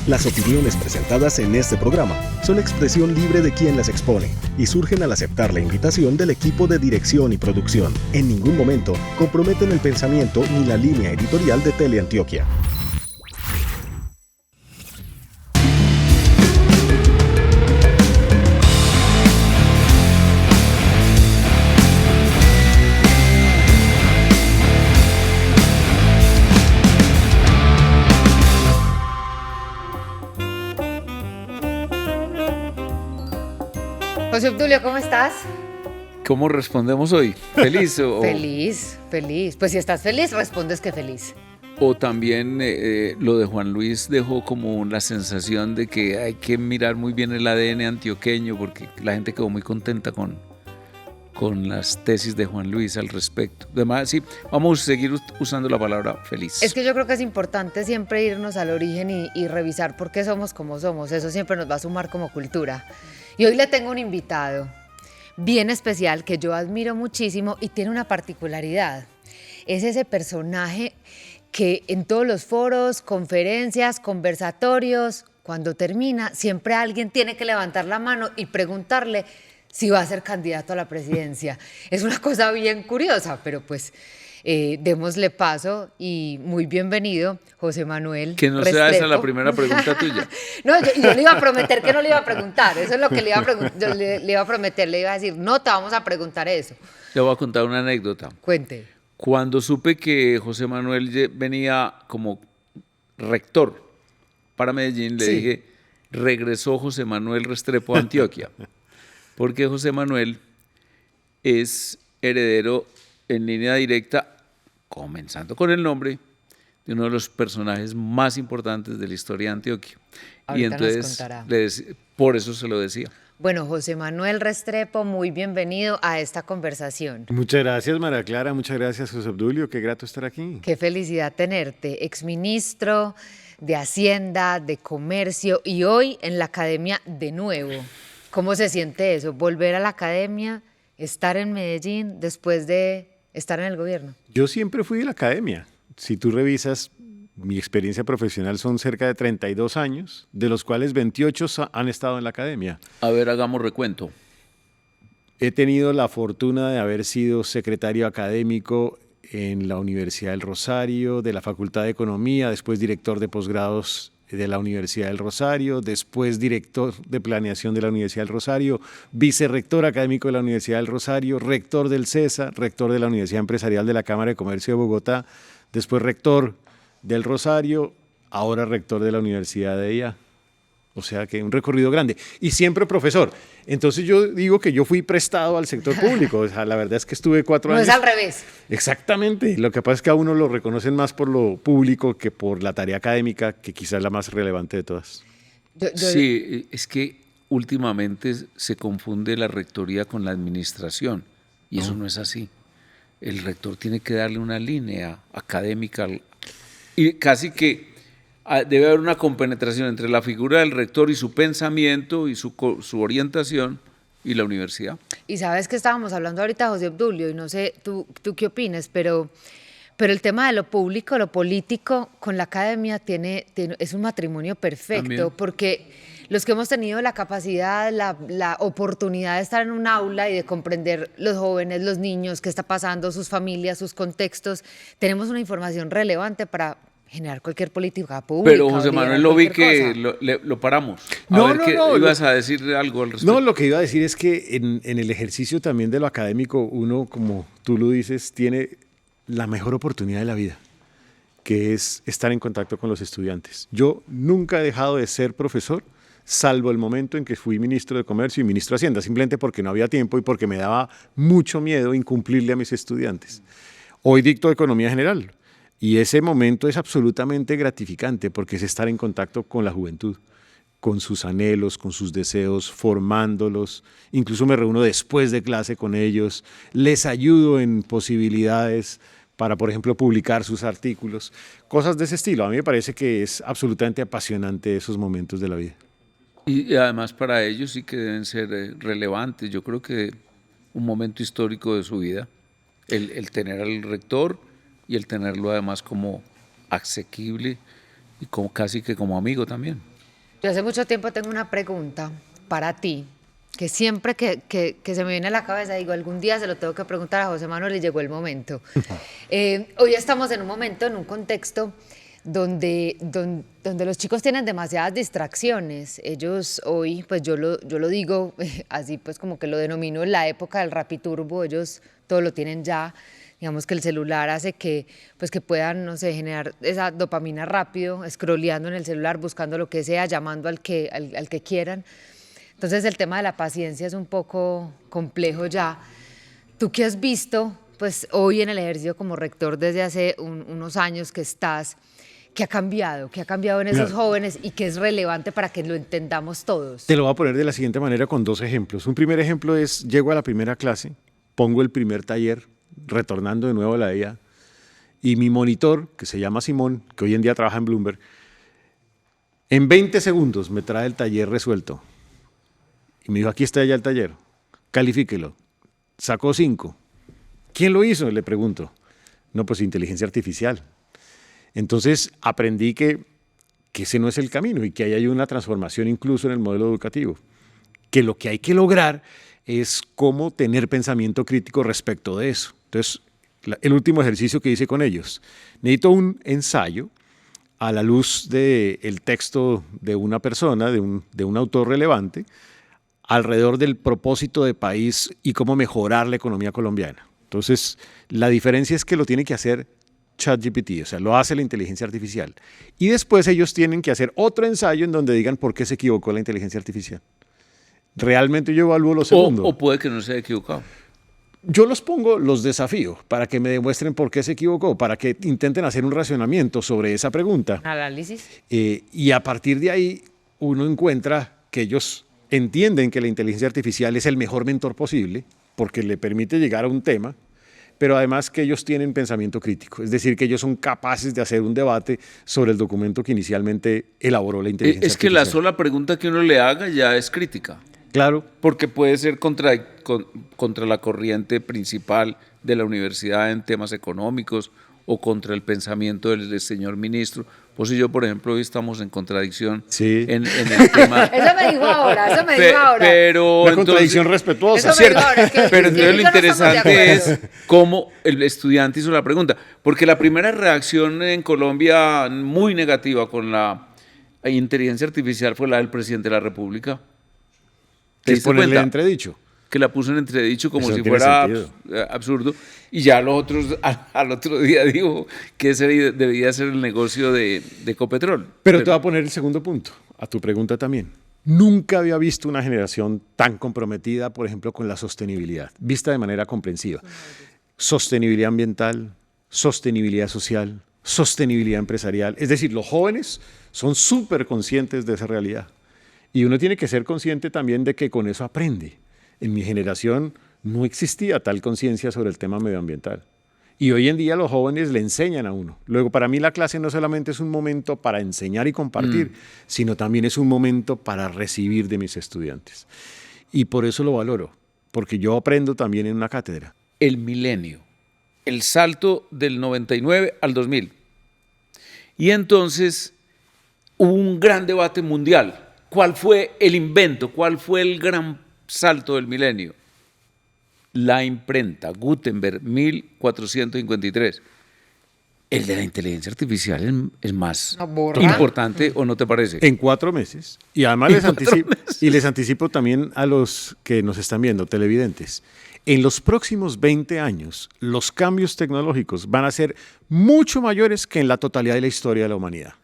Las opiniones presentadas en este programa son expresión libre de quien las expone y surgen al aceptar la invitación del equipo de dirección y producción. En ningún momento comprometen el pensamiento ni la línea editorial de Teleantioquia. José Obdulio, ¿cómo estás? ¿Cómo respondemos hoy? ¿Feliz o...? Feliz. Pues si estás feliz, respondes que feliz. O también lo de Juan Luis dejó como la sensación de que hay que mirar muy bien el ADN antioqueño porque la gente quedó muy contenta con las tesis de Juan Luis al respecto. Además, sí, vamos a seguir usando la palabra feliz. Es que yo creo que es importante siempre irnos al origen y revisar por qué somos como somos. Eso siempre nos va a sumar como cultura. Y hoy le tengo un invitado bien especial que yo admiro muchísimo y tiene una particularidad. Es ese personaje que en todos los foros, conferencias, conversatorios, cuando termina, siempre alguien tiene que levantar la mano y preguntarle si va a ser candidato a la presidencia. Es una cosa bien curiosa, pero pues démosle paso y muy bienvenido, José Manuel Que no Restrepo. sea esa la primera pregunta tuya. No, yo le iba a prometer que no le iba a preguntar, eso es lo que le iba a prometer, le iba a decir, no te vamos a preguntar eso. Le voy a contar una anécdota. Cuente. Cuando supe que José Manuel venía como rector para Medellín, le dije, regresó José Manuel Restrepo a Antioquia, porque José Manuel es heredero en línea directa, comenzando con el nombre, de uno de los personajes más importantes de la historia de Antioquia. Ahorita y entonces, por eso se lo decía. Bueno, José Manuel Restrepo, muy bienvenido a esta conversación. Muchas gracias, María Clara, muchas gracias, José Obdulio, qué grato estar aquí. Qué felicidad tenerte, exministro de Hacienda, de Comercio y hoy en la academia de nuevo. ¿Cómo se siente eso? Volver a la academia, estar en Medellín después de estar en el gobierno. Yo siempre fui de la academia. Si tú revisas, mi experiencia profesional son cerca de 32 años, de los cuales 28 han estado en la academia. A ver, hagamos recuento. He tenido la fortuna de haber sido secretario académico en la Universidad del Rosario, de la Facultad de Economía, después director de posgrados de la Universidad del Rosario, después director de planeación de la Universidad del Rosario, vicerrector académico de la Universidad del Rosario, rector del CESA, rector de la Universidad Empresarial de la Cámara de Comercio de Bogotá, después rector del Rosario, ahora rector de la Universidad de IA. O sea que un recorrido grande. Y siempre profesor. Entonces yo digo que yo fui prestado al sector público. O sea, la verdad es que estuve 4 años. No es al revés. Exactamente. Lo que pasa es que a uno lo reconocen más por lo público que por la tarea académica, que quizás es la más relevante de todas. Sí, es que últimamente se confunde la rectoría con la administración. Y eso no es así. El rector tiene que darle una línea académica y casi que debe haber una compenetración entre la figura del rector y su pensamiento y su orientación y la universidad. Y sabes que estábamos hablando ahorita, José Obdulio, y no sé tú qué opinas, pero el tema de lo público, lo político con la academia es un matrimonio perfecto. También. Porque los que hemos tenido la capacidad, la oportunidad de estar en un aula y de comprender los jóvenes, los niños, qué está pasando, sus familias, sus contextos, tenemos una información relevante para generar cualquier política pública. Pero José Manuel, lo vi que lo paramos. No, ibas a decir algo al respecto. No, lo que iba a decir es que en el ejercicio también de lo académico, uno, como tú lo dices, tiene la mejor oportunidad de la vida, que es estar en contacto con los estudiantes. Yo nunca he dejado de ser profesor, salvo el momento en que fui ministro de Comercio y ministro de Hacienda, simplemente porque no había tiempo y porque me daba mucho miedo incumplirle a mis estudiantes. Hoy dicto Economía General. Y ese momento es absolutamente gratificante porque es estar en contacto con la juventud, con sus anhelos, con sus deseos, formándolos. Incluso me reúno después de clase con ellos, les ayudo en posibilidades para, por ejemplo, publicar sus artículos, cosas de ese estilo. A mí me parece que es absolutamente apasionante esos momentos de la vida. Y además para ellos sí que deben ser relevantes. Yo creo que un momento histórico de su vida, el tener al rector y el tenerlo además como asequible y como, casi que como amigo también. Yo hace mucho tiempo tengo una pregunta para ti, que siempre que se me viene a la cabeza digo, algún día se lo tengo que preguntar a José Manuel y llegó el momento. Hoy estamos en un momento, en un contexto donde los chicos tienen demasiadas distracciones. Ellos hoy, pues yo lo digo así, pues como que lo denomino en la época del rapiturbo, ellos todo lo tienen ya. Digamos que el celular hace que puedan, no sé, generar esa dopamina rápido, scrolleando en el celular, buscando lo que sea, llamando al que quieran. Entonces el tema de la paciencia es un poco complejo ya. ¿Tú qué has visto, pues hoy en el ejercicio como rector desde hace unos años que estás? ¿Qué ha cambiado? ¿Qué ha cambiado en esos jóvenes y qué es relevante para que lo entendamos todos? Te lo voy a poner de la siguiente manera con 2 ejemplos. Un primer ejemplo es, llego a la primera clase, pongo el primer taller, retornando de nuevo a la IA, y mi monitor, que se llama Simón, que hoy en día trabaja en Bloomberg, en 20 segundos me trae el taller resuelto. Y me dijo, aquí está ya el taller, califíquelo. Sacó 5. ¿Quién lo hizo? Le pregunto. No, pues inteligencia artificial. Entonces aprendí que ese no es el camino y que ahí hay una transformación incluso en el modelo educativo. Que lo que hay que lograr es cómo tener pensamiento crítico respecto de eso. Entonces, el último ejercicio que hice con ellos, necesito un ensayo a la luz del texto de una persona, de un autor relevante, alrededor del propósito de país y cómo mejorar la economía colombiana. Entonces, la diferencia es que lo tiene que hacer ChatGPT, o sea, lo hace la inteligencia artificial. Y después ellos tienen que hacer otro ensayo en donde digan por qué se equivocó la inteligencia artificial. Realmente yo evalúo lo segundo. O puede que no se haya equivocado. Yo los pongo, los desafío para que me demuestren por qué se equivocó, para que intenten hacer un racionamiento sobre esa pregunta. Análisis. Y a partir de ahí uno encuentra que ellos entienden que la inteligencia artificial es el mejor mentor posible porque le permite llegar a un tema, pero además que ellos tienen pensamiento crítico, es decir, que ellos son capaces de hacer un debate sobre el documento que inicialmente elaboró la inteligencia artificial. Es que la sola pregunta que uno le haga ya es crítica. Claro. Porque puede ser contra la corriente principal de la universidad en temas económicos o contra el pensamiento del señor ministro. Pues si yo, por ejemplo, hoy estamos en contradicción en el tema. Eso me dijo ahora, Pero una contradicción respetuosa. ¿Cierto? Pero entonces lo interesante es cómo el estudiante hizo la pregunta. Porque la primera reacción en Colombia muy negativa con la inteligencia artificial fue la del presidente de la República. ¿Te diste cuenta? En entredicho. Que la puso en entredicho como si fuera absurdo. Y ya los otros, al otro día dijo que ese debía ser el negocio de Ecopetrol. Pero te voy a poner el segundo punto, a tu pregunta también. Nunca había visto una generación tan comprometida, por ejemplo, con la sostenibilidad, vista de manera comprensiva. Sostenibilidad ambiental, sostenibilidad social, sostenibilidad empresarial. Es decir, los jóvenes son súper conscientes de esa realidad. Y uno tiene que ser consciente también de que con eso aprende. En mi generación no existía tal conciencia sobre el tema medioambiental. Y hoy en día los jóvenes le enseñan a uno. Luego, para mí la clase no solamente es un momento para enseñar y compartir, sino también es un momento para recibir de mis estudiantes. Y por eso lo valoro, porque yo aprendo también en una cátedra. El milenio, el salto del 99 al 2000. Y entonces hubo un gran debate mundial. ¿Cuál fue el invento? ¿Cuál fue el gran salto del milenio? La imprenta, Gutenberg, 1453. El de la inteligencia artificial es más importante, ¿o no te parece? En 4 meses. Y además les anticipo también a los que nos están viendo, televidentes. En los próximos 20 años, los cambios tecnológicos van a ser mucho mayores que en la totalidad de la historia de la humanidad.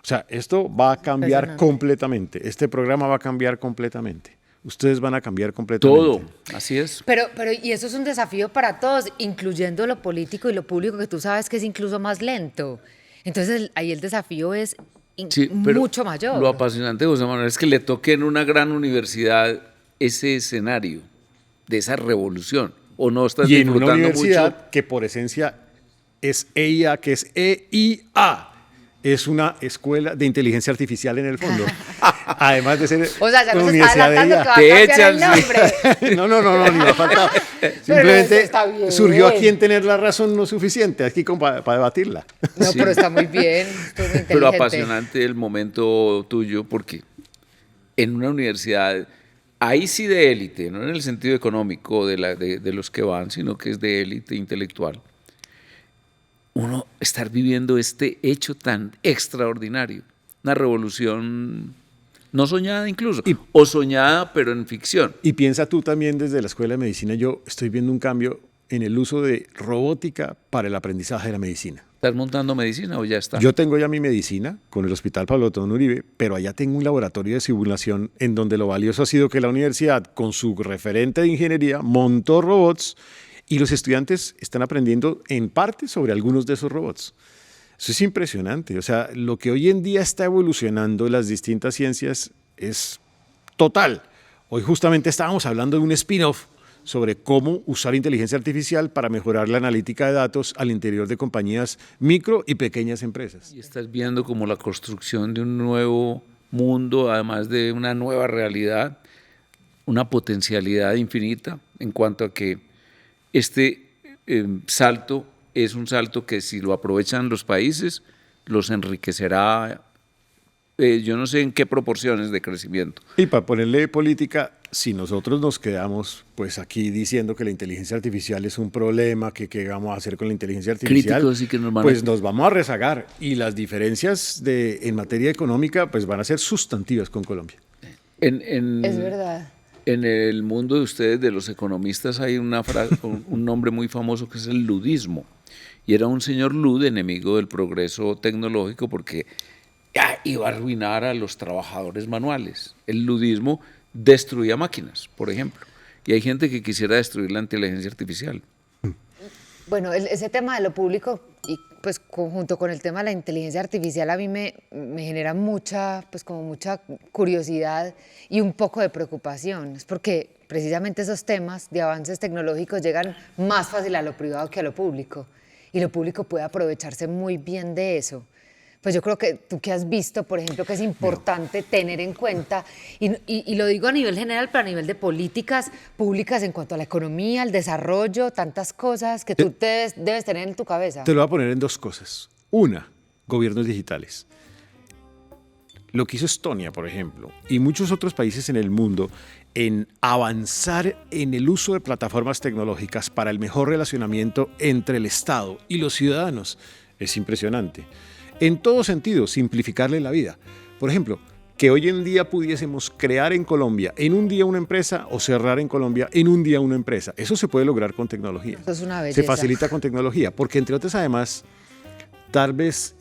O sea, esto va a cambiar completamente. Este programa va a cambiar completamente. Ustedes van a cambiar completamente. Todo, así es. Pero y eso es un desafío para todos, incluyendo lo político y lo público, que tú sabes que es incluso más lento. Entonces, ahí el desafío es mucho mayor. Lo apasionante, José Manuel, es que le toque en una gran universidad ese escenario de esa revolución. ¿O no estás disfrutando mucho? Y en una universidad que por esencia es EIA, que es EIA. Es una escuela de inteligencia artificial en el fondo. Además de ser ya una nos universidad de ella. Te echan el nombre. No, ni me falta. Simplemente surgió aquí en tener la razón no suficiente, aquí para debatirla. No, pero está muy bien. Pero apasionante el momento tuyo, porque en una universidad, ahí sí de élite, no en el sentido económico de los que van, sino que es de élite intelectual, uno estar viviendo este hecho tan extraordinario, una revolución no soñada incluso, o soñada pero en ficción. Y piensa tú también desde la Escuela de Medicina, yo estoy viendo un cambio en el uso de robótica para el aprendizaje de la medicina. ¿Estás montando medicina o ya está? Yo tengo ya mi medicina con el Hospital Pablo Otón Uribe, pero allá tengo un laboratorio de simulación en donde lo valioso ha sido que la universidad, con su referente de ingeniería, montó robots y los estudiantes están aprendiendo en parte sobre algunos de esos robots. Eso es impresionante. O sea, lo que hoy en día está evolucionando en las distintas ciencias es total. Hoy justamente estábamos hablando de un spin-off sobre cómo usar inteligencia artificial para mejorar la analítica de datos al interior de compañías micro y pequeñas empresas. Y estás viendo como la construcción de un nuevo mundo, además de una nueva realidad, una potencialidad infinita en cuanto a que este salto es un salto que si lo aprovechan los países, los enriquecerá, yo no sé en qué proporciones de crecimiento. Y para ponerle política, si nosotros nos quedamos pues aquí diciendo que la inteligencia artificial es un problema, que qué vamos a hacer con la inteligencia artificial, Críticos y que nos van pues nos vamos a rezagar. Y las diferencias en materia económica pues van a ser sustantivas con Colombia. Es verdad. En el mundo de ustedes, de los economistas, hay una frase, un nombre muy famoso que es el ludismo. Y era un señor Lud, enemigo del progreso tecnológico, porque iba a arruinar a los trabajadores manuales. El ludismo destruía máquinas, por ejemplo. Y hay gente que quisiera destruir la inteligencia artificial. Bueno, ese tema de lo público y pues junto con el tema de la inteligencia artificial a mí me genera mucha curiosidad y un poco de preocupación. Es porque precisamente esos temas de avances tecnológicos llegan más fácil a lo privado que a lo público. Y lo público puede aprovecharse muy bien de eso. Pues yo creo que tú que has visto, por ejemplo, que es importante tener en cuenta, y lo digo a nivel general, pero a nivel de políticas públicas en cuanto a la economía, el desarrollo, tantas cosas que tú debes tener en tu cabeza. Te lo voy a poner en dos cosas. Una, gobiernos digitales. Lo que hizo Estonia, por ejemplo, y muchos otros países en el mundo en avanzar en el uso de plataformas tecnológicas para el mejor relacionamiento entre el Estado y los ciudadanos es impresionante. En todo sentido, simplificarle la vida. Por ejemplo, que hoy en día pudiésemos crear en Colombia en un día una empresa o cerrar en Colombia en un día una empresa. Eso se puede lograr con tecnología. Eso es una belleza. Se facilita con tecnología, porque entre otras además, tal vez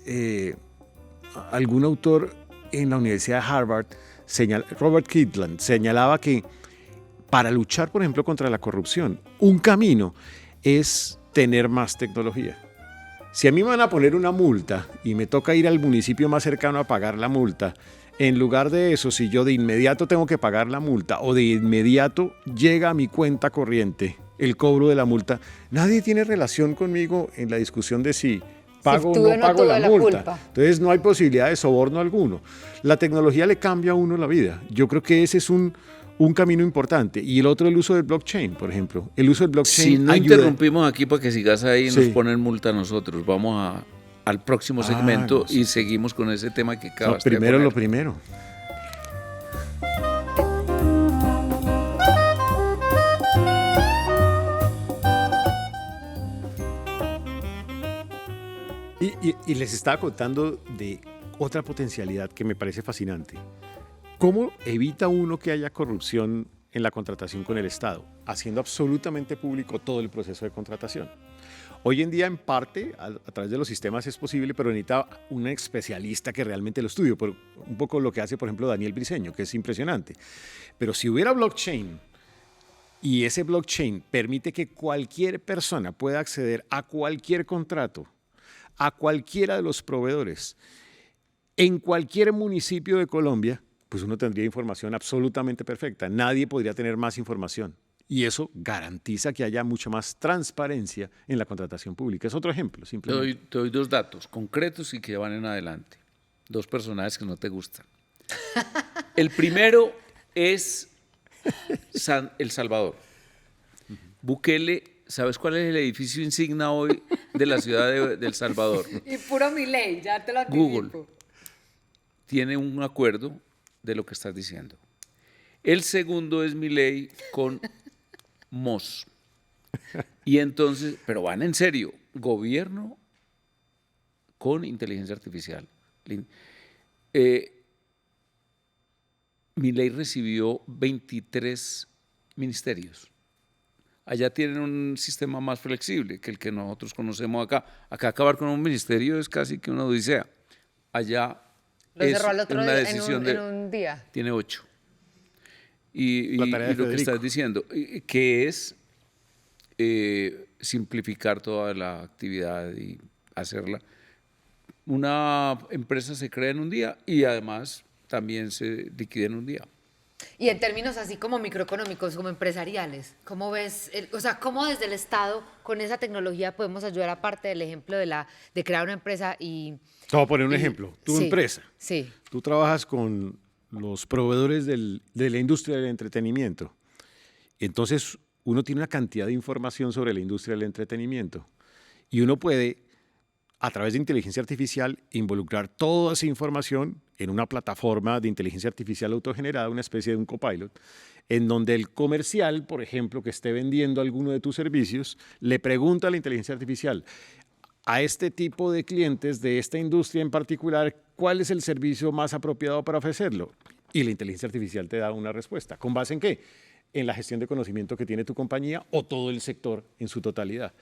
algún autor en la Universidad de Harvard, Robert Kirtland, señalaba que para luchar, por ejemplo, contra la corrupción, un camino es tener más tecnología. Si a mí me van a poner una multa y me toca ir al municipio más cercano a pagar la multa, en lugar de eso, si yo de inmediato tengo que pagar la multa o de inmediato llega a mi cuenta corriente el cobro de la multa, nadie tiene relación conmigo en la discusión de si pago o no pago la multa. Entonces no hay posibilidad de soborno alguno. La tecnología le cambia a uno la vida. Yo creo que ese es un camino importante. Y el otro, el uso del blockchain, por ejemplo. El uso del blockchain Si no ayuda. interrumpimos aquí para que sigas ahí y Sí. nos ponen multa a nosotros, vamos al próximo segmento no, sí, y seguimos con ese tema que acabas de Primero poner. lo primero. Y les estaba contando de otra potencialidad que me parece fascinante. ¿Cómo evita uno que haya corrupción en la contratación con el Estado? Haciendo absolutamente público todo el proceso de contratación. Hoy en día, en parte, a través de los sistemas es posible, pero necesita un especialista que realmente lo estudie. Un poco lo que hace, por ejemplo, Daniel Briceño, que es impresionante. Pero si hubiera blockchain y ese blockchain permite que cualquier persona pueda acceder a cualquier contrato, a cualquiera de los proveedores, en cualquier municipio de Colombia, pues uno tendría información absolutamente perfecta. Nadie podría tener más información. Y eso garantiza que haya mucha más transparencia en la contratación pública. Es otro ejemplo, simplemente. Te doy dos datos concretos y que van en adelante. Dos personajes que no te gustan. El primero es El Salvador. Bukele, ¿sabes cuál es el edificio insignia hoy de la ciudad de El Salvador? Y puro Milei, ya te lo anticipo. Google tiene un acuerdo de lo que estás diciendo. El segundo es Milei con Moss. Y entonces, pero van en serio, gobierno con inteligencia artificial. Milei recibió 23 ministerios. Allá tienen un sistema más flexible que el que nosotros conocemos acá. Acá acabar con un ministerio es casi que una odisea. Allá Lo es cerró al otro una día, decisión en un día. Tiene 8. Y La tarea de lo que Federico. estás diciendo, que es simplificar toda la actividad y hacerla. Una empresa se crea en un día y además también se liquida en un día. Y en términos así como microeconómicos, como empresariales, ¿cómo ves, o sea, cómo desde el Estado con esa tecnología podemos ayudar aparte del ejemplo de crear una empresa y... Te voy a poner un ejemplo. Tu sí, empresa. Sí. Tú trabajas con los proveedores de la industria del entretenimiento. Entonces, uno tiene una cantidad de información sobre la industria del entretenimiento. Y uno puede, a través de inteligencia artificial, involucrar toda esa información en una plataforma de inteligencia artificial autogenerada, una especie de un copilot, en donde el comercial, por ejemplo, que esté vendiendo alguno de tus servicios, le pregunta a la inteligencia artificial, a este tipo de clientes de esta industria en particular, ¿cuál es el servicio más apropiado para ofrecerlo? Y la inteligencia artificial te da una respuesta. ¿Con base en qué? En la gestión de conocimiento que tiene tu compañía o todo el sector en su totalidad.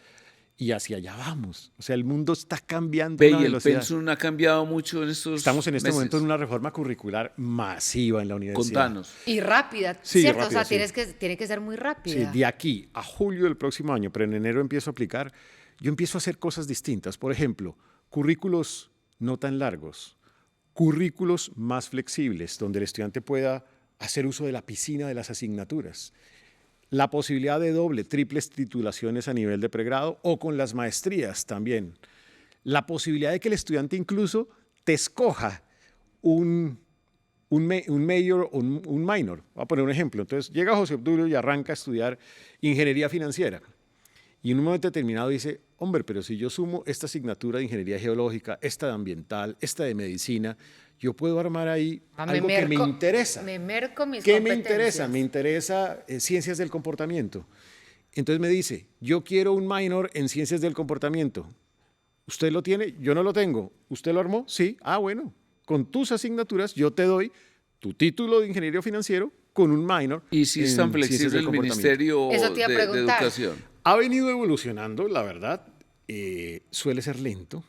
Y hacia allá vamos. O sea, el mundo está cambiando a una Y el velocidad. pensum ha cambiado mucho en estos Estamos en este meses. momento en una reforma curricular masiva en la universidad. Contanos. Y rápida, Sí, ¿cierto? rápida, o sea, sí. tiene que ser muy Sí, rápida. de aquí a julio del próximo año, pero en enero empiezo a aplicar, yo empiezo a hacer cosas distintas. Por ejemplo, currículos no tan largos, currículos más flexibles, donde el estudiante pueda hacer uso de la piscina de las asignaturas. La posibilidad de doble, triples titulaciones a nivel de pregrado o con las maestrías también. La posibilidad de que el estudiante incluso te escoja un major o un minor. Voy a poner un ejemplo. Entonces llega José Obdulio y arranca a estudiar ingeniería financiera. Y en un momento determinado dice, hombre, pero si yo sumo esta asignatura de ingeniería geológica, esta de ambiental, esta de medicina, yo puedo armar ahí algo que me interesa. Me merco mis ¿Qué me competencias. interesa? Me interesa ciencias del comportamiento. Entonces me dice, yo quiero un minor en ciencias del comportamiento. ¿Usted lo tiene? Yo no lo tengo. ¿Usted lo armó? Sí. Ah, bueno. Con tus asignaturas yo te doy tu título de ingeniero financiero con un minor. Y si es tan en ciencias flexible del el comportamiento. Ministerio Eso te iba a de preguntar. Educación. Ha venido evolucionando, la verdad. Suele ser lento.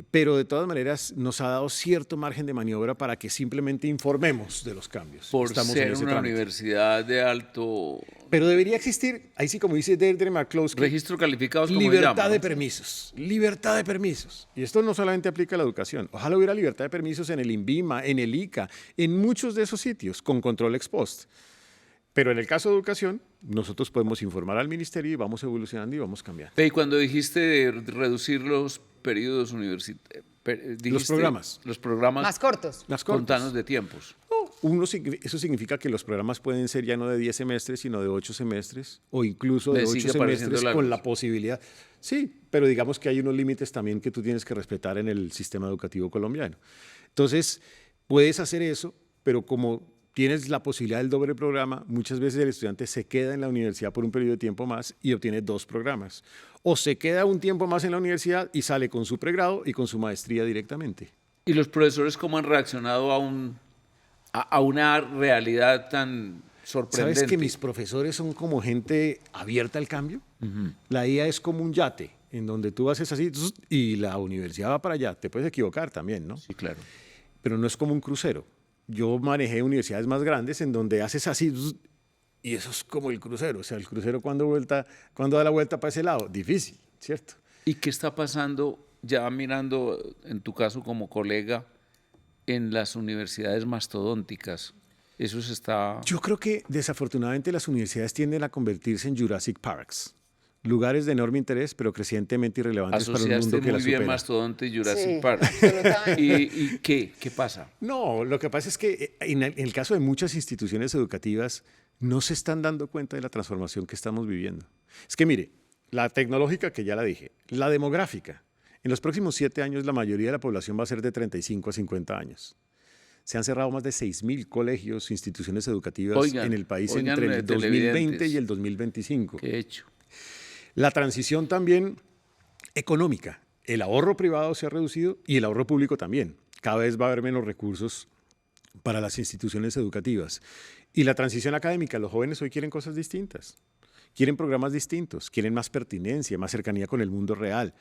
Pero de todas maneras nos ha dado cierto margen de maniobra para que simplemente informemos de los cambios. Por Estamos ser en ese una trámite. universidad de alto Pero debería existir, ahí sí como dice Deirdre McCloskey, registro calificados, como libertad llaman, de ¿no? permisos, libertad de permisos. Y esto no solamente aplica a la educación. Ojalá hubiera libertad de permisos en el INVIMA, en el ICA, en muchos de esos sitios, con control ex post. Pero en el caso de educación, nosotros podemos informar al ministerio y vamos evolucionando y vamos cambiando. Y cuando dijiste de reducir los periodos universitarios, programas. Los programas. Más cortos. Las cortas. Contanos de tiempos. Eso significa que los programas pueden ser ya no de 10 semestres, sino de 8 semestres, o incluso de Me 8 sigue pareciendo semestres largos. con la posibilidad. Sí, pero digamos que hay unos límites también que tú tienes que respetar en el sistema educativo colombiano. Entonces, puedes hacer eso, pero como tienes la posibilidad del doble programa, muchas veces el estudiante se queda en la universidad por un periodo de tiempo más y obtiene 2 programas. O se queda un tiempo más en la universidad y sale con su pregrado y con su maestría directamente. ¿Y los profesores cómo han reaccionado a una realidad tan sorprendente? ¿Sabes que mis profesores son como gente abierta al cambio? La IA es como un yate, en donde tú haces así y la universidad va para allá. Te puedes equivocar también, ¿no? Sí, claro. Pero no es como un crucero. Yo manejé universidades más grandes en donde haces así y eso es como el crucero. O sea, el crucero cuando da la vuelta para ese lado, difícil, ¿cierto? ¿Y qué está pasando, ya mirando en tu caso como colega, en las universidades mastodónticas? Eso se está... Yo creo que desafortunadamente las universidades tienden a convertirse en Jurassic Parks. Lugares de enorme interés, pero crecientemente irrelevantes para un Asociaste mundo que muy la bien supera. Mastodonte y Jurassic Sí, Park. absolutamente. ¿Y qué pasa? No, lo que pasa es que en el caso de muchas instituciones educativas no se están dando cuenta de la transformación que estamos viviendo. Es que mire, la tecnológica que ya la dije, la demográfica. En los próximos 7 años la mayoría de la población va a ser de 35 a 50 años. Se han cerrado más de 6.000 colegios, instituciones educativas Oigan, en el país oigan, entre el 2020 televidentes. y el 2025. ¿Qué he hecho? La transición también económica. El ahorro privado se ha reducido y el ahorro público también. Cada vez va a haber menos recursos para las instituciones educativas. Y la transición académica. Los jóvenes hoy quieren cosas distintas. Quieren programas distintos, quieren más pertinencia, más cercanía con el mundo real.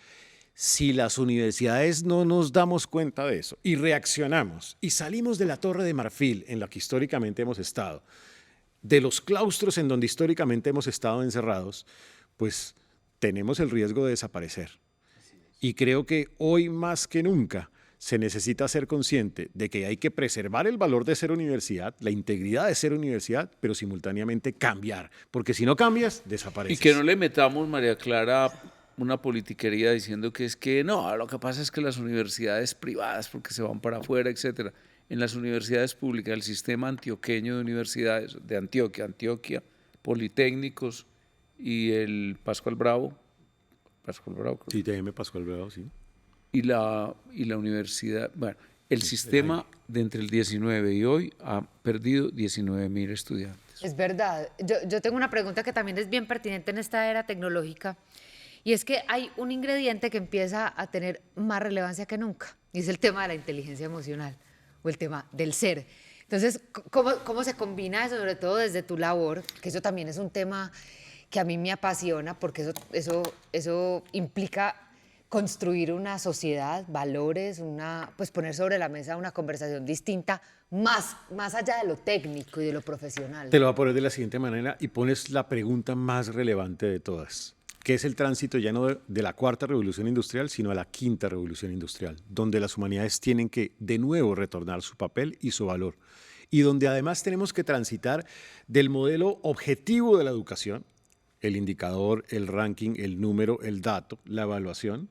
Si las universidades no nos damos cuenta de eso y reaccionamos y salimos de la Torre de Marfil en la que históricamente hemos estado, de los claustros en donde históricamente hemos estado encerrados, pues tenemos el riesgo de desaparecer. Y creo que hoy más que nunca se necesita ser consciente de que hay que preservar el valor de ser universidad, la integridad de ser universidad, pero simultáneamente cambiar, porque si no cambias, desapareces. Y que no le metamos, María Clara, una politiquería diciendo que es que no, lo que pasa es que las universidades privadas, porque se van para afuera, etcétera. En las universidades públicas, el sistema antioqueño de universidades de Antioquia, Politécnicos y el Pascual Bravo, creo. Sí, TM Pascual Bravo, sí. Y la universidad, bueno, el sistema de entre el 19 y hoy ha perdido 19.000 estudiantes. Es verdad. Yo tengo una pregunta que también es bien pertinente en esta era tecnológica, y es que hay un ingrediente que empieza a tener más relevancia que nunca, y es el tema de la inteligencia emocional, o el tema del ser. Entonces, ¿cómo se combina eso, sobre todo desde tu labor? Que eso también es un tema que a mí me apasiona, porque eso implica construir una sociedad, valores, pues poner sobre la mesa una conversación distinta, más allá de lo técnico y de lo profesional. Te lo voy a poner de la siguiente manera y pones la pregunta más relevante de todas, que es el tránsito ya no de la cuarta revolución industrial, sino a la quinta revolución industrial, donde las humanidades tienen que de nuevo retornar su papel y su valor, y donde además tenemos que transitar del modelo objetivo de la educación, el indicador, el ranking, el número, el dato, la evaluación,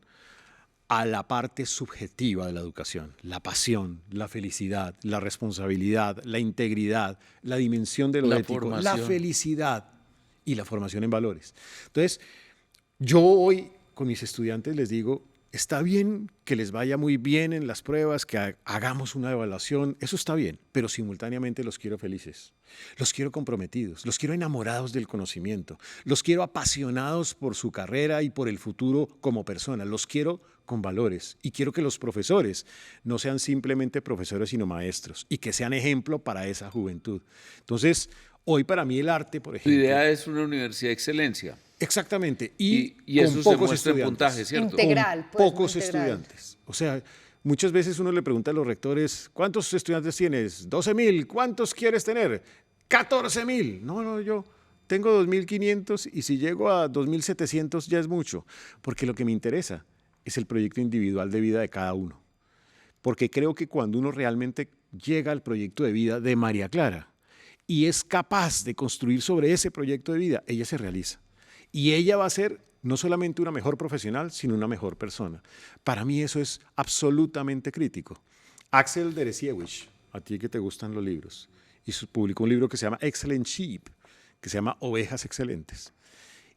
a la parte subjetiva de la educación, la pasión, la felicidad, la responsabilidad, la integridad, la dimensión de lo La ético, la formación. felicidad y la formación en valores. Entonces, yo hoy con mis estudiantes les digo, está bien que les vaya muy bien en las pruebas, que hagamos una evaluación, eso está bien, pero simultáneamente los quiero felices, los quiero comprometidos, los quiero enamorados del conocimiento, los quiero apasionados por su carrera y por el futuro como personas, los quiero con valores y quiero que los profesores no sean simplemente profesores sino maestros y que sean ejemplo para esa juventud. Entonces, hoy para mí el arte, por Tu ejemplo... idea es una universidad de excelencia. Exactamente, y eso con se pocos muestra en estudiantes. puntaje, ¿cierto? Integral, Con pues, pocos muy integral. estudiantes. O sea, muchas veces uno le pregunta a los rectores, ¿cuántos estudiantes tienes? 12.000. ¿Cuántos quieres tener? 14.000. No, yo tengo 2.500 y si llego a 2.700 ya es mucho, porque lo que me interesa es el proyecto individual de vida de cada uno. Porque creo que cuando uno realmente llega al proyecto de vida de María Clara y es capaz de construir sobre ese proyecto de vida, ella se realiza. Y ella va a ser no solamente una mejor profesional, sino una mejor persona. Para mí eso es absolutamente crítico. Axel Deresiewicz, a ti que te gustan los libros, publicó un libro que se llama Excellent Sheep, que se llama Ovejas Excelentes.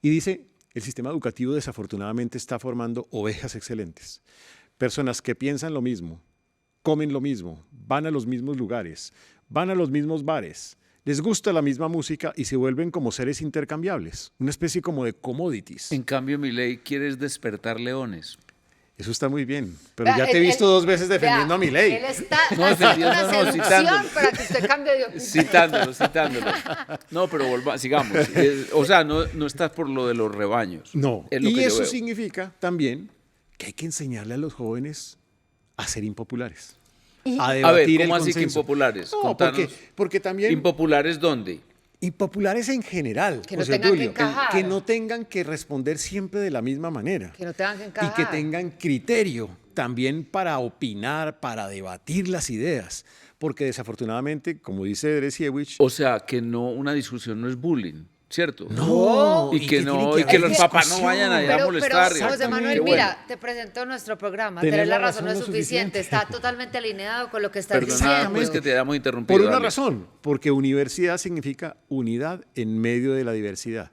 Y dice, el sistema educativo desafortunadamente está formando ovejas excelentes. Personas que piensan lo mismo, comen lo mismo, van a los mismos lugares, van a los mismos bares, les gusta la misma música y se vuelven como seres intercambiables, una especie como de commodities. En cambio, Milei quiere despertar leones. Eso está muy bien, pero Vea, ya te he visto 2 veces vea, defendiendo a Milei. Él está No, haciendo una no, seducción citándolo. para que usted cambie de opinión. Citándolo. No, pero sigamos. O sea, no estás por lo de los rebaños. No, Es lo y que yo eso veo. significa también que hay que enseñarle a los jóvenes a ser impopulares. A ver, debatir ¿cómo el así que consenso. impopulares? No, Contanos. porque también... ¿Impopulares dónde? Impopulares en general, Que no José tengan que Tulio, encajar. que no tengan que responder siempre de la misma manera. Que no tengan que encajar. Y que tengan criterio también para opinar, para debatir las ideas. Porque desafortunadamente, como dice Deresiewicz, O sea, que no, una discusión no es bullying, ¿cierto? no, Y que tiene no, y que haber los papás no discusión. vayan allá a Pero, molestar. José Manuel, Qué bueno. mira, te presento nuestro programa. Tener Tener la la razón no es razón no es suficiente. suficiente. Está totalmente alineado con lo que estás Perdona, diciendo. pues que te hayamos interrumpido. Por una dale. razón, porque universidad significa unidad en medio de la diversidad.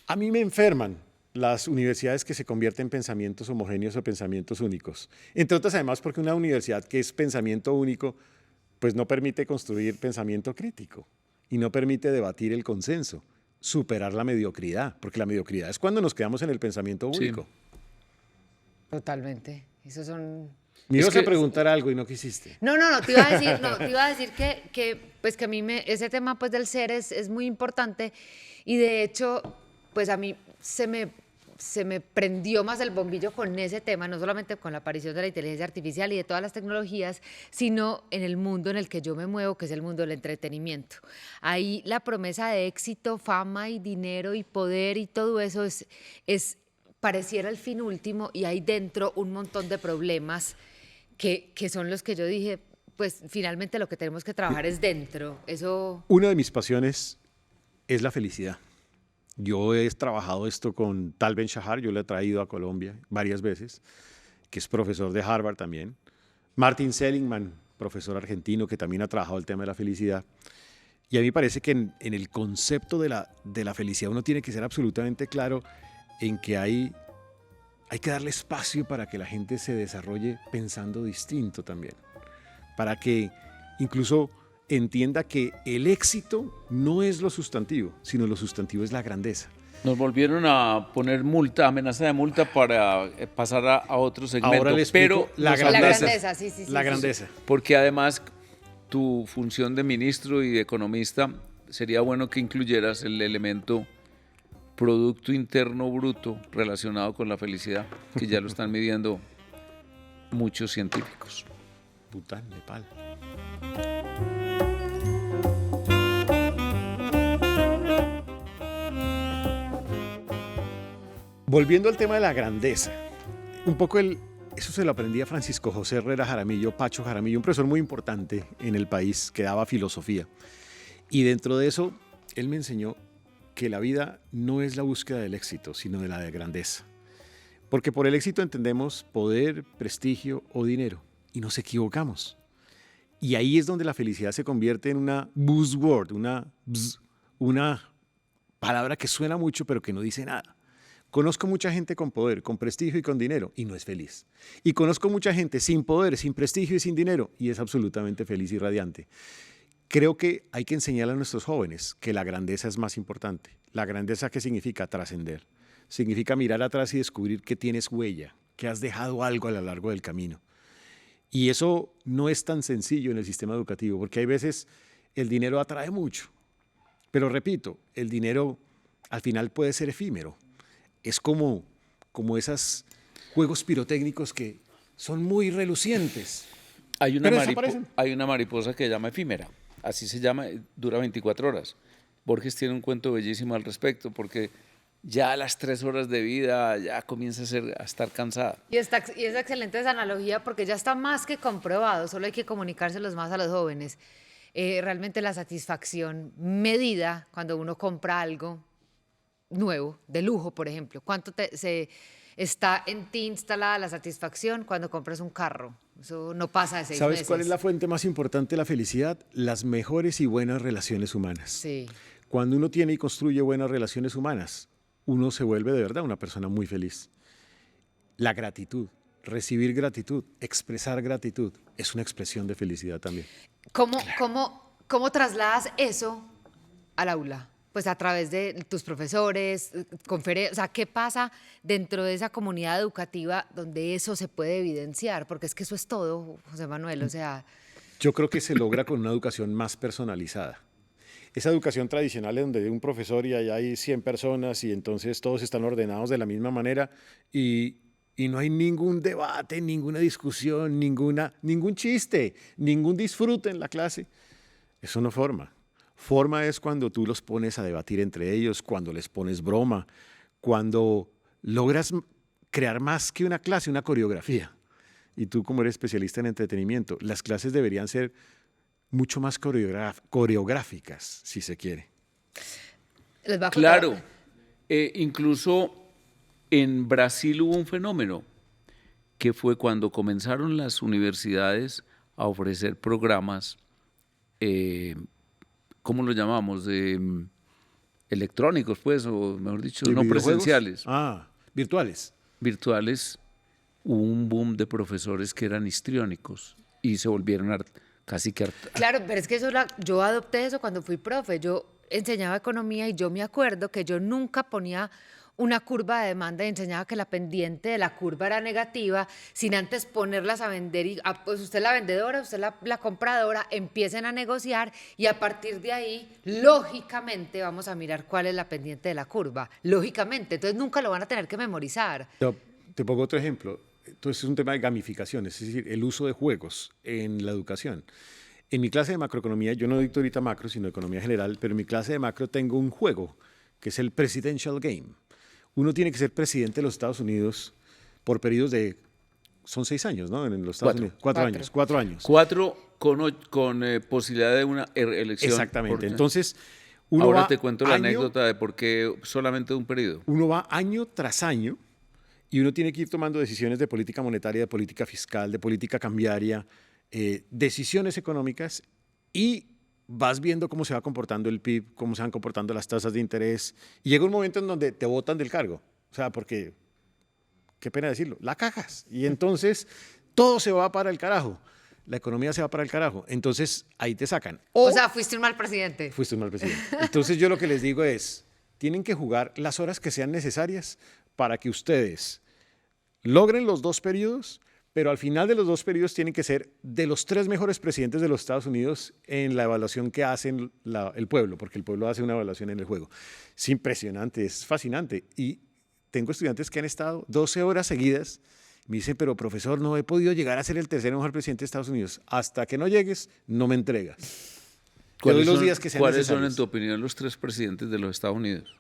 A mí me enferman las universidades que se convierten en pensamientos homogéneos o pensamientos únicos. Entre otras, además, porque una universidad que es pensamiento único pues no permite construir pensamiento crítico y no permite debatir el consenso, superar la mediocridad, porque la mediocridad es cuando nos quedamos en el pensamiento único. Totalmente. Esos son... Me ibas a preguntar algo y no quisiste. No, te iba a decir pues que a mí ese tema pues del ser es muy importante y de hecho pues a mí se me prendió más el bombillo con ese tema, no solamente con la aparición de la inteligencia artificial y de todas las tecnologías, sino en el mundo en el que yo me muevo, que es el mundo del entretenimiento. Ahí la promesa de éxito, fama y dinero y poder y todo eso pareciera el fin último y hay dentro un montón de problemas que son los que yo dije, pues finalmente lo que tenemos que trabajar es dentro. Eso... Una de mis pasiones es la felicidad. Yo he trabajado esto con Tal Ben-Shahar, yo lo he traído a Colombia varias veces, que es profesor de Harvard también. Martin Seligman, profesor argentino, que también ha trabajado el tema de la felicidad. Y a mí me parece que en el concepto de la felicidad uno tiene que ser absolutamente claro en que hay que darle espacio para que la gente se desarrolle pensando distinto también. Para que incluso entienda que el éxito no es lo sustantivo, sino lo sustantivo es la grandeza. Nos volvieron a poner multa, amenaza de multa para pasar a otro segmento. Ahora les explico la grandeza. Sí. La grandeza. Porque además tu función de ministro y de economista sería bueno que incluyeras el elemento Producto Interno Bruto relacionado con la felicidad, que ya lo están midiendo muchos científicos. Bután, Nepal. Volviendo al tema de la grandeza, un poco eso se lo aprendí a Francisco José Herrera Jaramillo, Pacho Jaramillo, un profesor muy importante en el país que daba filosofía. Y dentro de eso, él me enseñó que la vida no es la búsqueda del éxito, sino de la de grandeza. Porque por el éxito entendemos poder, prestigio o dinero, y nos equivocamos. Y ahí es donde la felicidad se convierte en una buzzword, una palabra que suena mucho pero que no dice nada. Conozco mucha gente con poder, con prestigio y con dinero y no es feliz. Y conozco mucha gente sin poder, sin prestigio y sin dinero y es absolutamente feliz y radiante. Creo que hay que enseñarle a nuestros jóvenes que la grandeza es más importante. La grandeza, ¿qué significa? Trascender. Significa mirar atrás y descubrir que tienes huella, que has dejado algo a lo largo del camino. Y eso no es tan sencillo en el sistema educativo, porque hay veces el dinero atrae mucho. Pero repito, el dinero al final puede ser efímero. Es como esos juegos pirotécnicos que son muy relucientes. Hay una mariposa que se llama efímera, así se llama, dura 24 horas. Borges tiene un cuento bellísimo al respecto, porque ya a las 3 horas de vida ya comienza a estar cansada. Y es excelente esa analogía porque ya está más que comprobado, solo hay que comunicárselos más a los jóvenes. Realmente la satisfacción medida cuando uno compra algo nuevo, de lujo, por ejemplo. ¿Cuánto está en ti instalada la satisfacción cuando compras un carro? Eso no pasa de 6 meses. ¿Sabes cuál es la fuente más importante de la felicidad? Las mejores y buenas relaciones humanas. Sí. Cuando uno tiene y construye buenas relaciones humanas, uno se vuelve de verdad una persona muy feliz. La gratitud, recibir gratitud, expresar gratitud, es una expresión de felicidad también. ¿Cómo trasladas eso al aula? Pues a través de tus profesores, conferencias, o sea, ¿qué pasa dentro de esa comunidad educativa donde eso se puede evidenciar? Porque es que eso es todo, José Manuel, o sea... Yo creo que se logra con una educación más personalizada. Esa educación tradicional en donde hay un profesor y allá hay 100 personas y entonces todos están ordenados de la misma manera y no hay ningún debate, ninguna discusión, ningún chiste, ningún disfrute en la clase. Eso no forma. Forma es cuando tú los pones a debatir entre ellos, cuando les pones broma, cuando logras crear más que una clase, una coreografía. Y tú, como eres especialista en entretenimiento, las clases deberían ser mucho más coreográficas, si se quiere. Claro, incluso en Brasil hubo un fenómeno que fue cuando comenzaron las universidades a ofrecer programas, ¿cómo lo llamamos? Electrónicos, pues, o mejor dicho, no presenciales. Virtuales. Virtuales, hubo un boom de profesores que eran histriónicos y se volvieron casi que... Claro, pero es que yo adopté eso cuando fui profe. Yo enseñaba economía y yo me acuerdo que yo nunca ponía una curva de demanda y enseñaba que la pendiente de la curva era negativa, sin antes ponerlas a vender y pues usted la vendedora, usted la compradora, empiecen a negociar y a partir de ahí, lógicamente, vamos a mirar cuál es la pendiente de la curva. Lógicamente, entonces nunca lo van a tener que memorizar. Te pongo otro ejemplo. Entonces es un tema de gamificación, es decir, el uso de juegos en la educación. En mi clase de macroeconomía, yo no dicto ahorita macro, sino economía general, pero en mi clase de macro tengo un juego, que es el Presidential Game. Uno tiene que ser presidente de los Estados Unidos por periodos de, son 6 años, ¿no? En los Estados Unidos. 4 años. 4 años. 4 con posibilidad de una elección. Exactamente. Entonces, uno ahora va te cuento la anécdota de por qué solamente un periodo. Uno va año tras año y uno tiene que ir tomando decisiones de política monetaria, de política fiscal, de política cambiaria, decisiones económicas y vas viendo cómo se va comportando el PIB, cómo se van comportando las tasas de interés y llega un momento en donde te botan del cargo. O sea, porque, qué pena decirlo, la cagas. Y entonces todo se va para el carajo. La economía se va para el carajo. Entonces ahí te sacan. O sea, fuiste un mal presidente. Fuiste un mal presidente. Entonces yo lo que les digo es, tienen que jugar las horas que sean necesarias para que ustedes logren los 2 periodos, pero al final de los 2 periodos tienen que ser de los 3 mejores presidentes de los Estados Unidos en la evaluación que hacen el pueblo, porque el pueblo hace una evaluación en el juego. Es impresionante, es fascinante. Y tengo estudiantes que han estado 12 horas seguidas. Me dicen, pero profesor, no he podido llegar a ser el 3er mejor presidente de Estados Unidos. Hasta que no llegues, no me entregas. ¿Cuáles ¿Cuáles son, en tu opinión, los 3 presidentes de los Estados Unidos?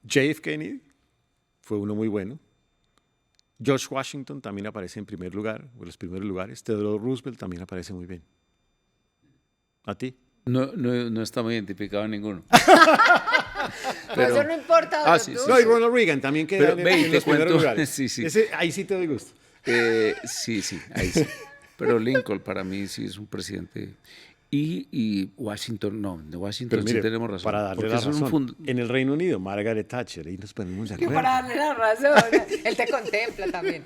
JF Kennedy fue uno muy bueno. George Washington también aparece en primer lugar, en los primeros lugares. Theodore Roosevelt también aparece muy bien. ¿A ti? No está muy identificado ninguno. Pero eso no importa. Sí. No, y Ronald Reagan también queda en los primeros lugares. Sí. Ahí sí te doy gusto. Sí, ahí sí. Pero Lincoln para mí sí es un presidente. Y Washington, no, de Washington mire, sí tenemos razón. Para darle la razón, en el Reino Unido, Margaret Thatcher, ahí nos ponemos de acuerdo. Para darle la razón, él te contempla también.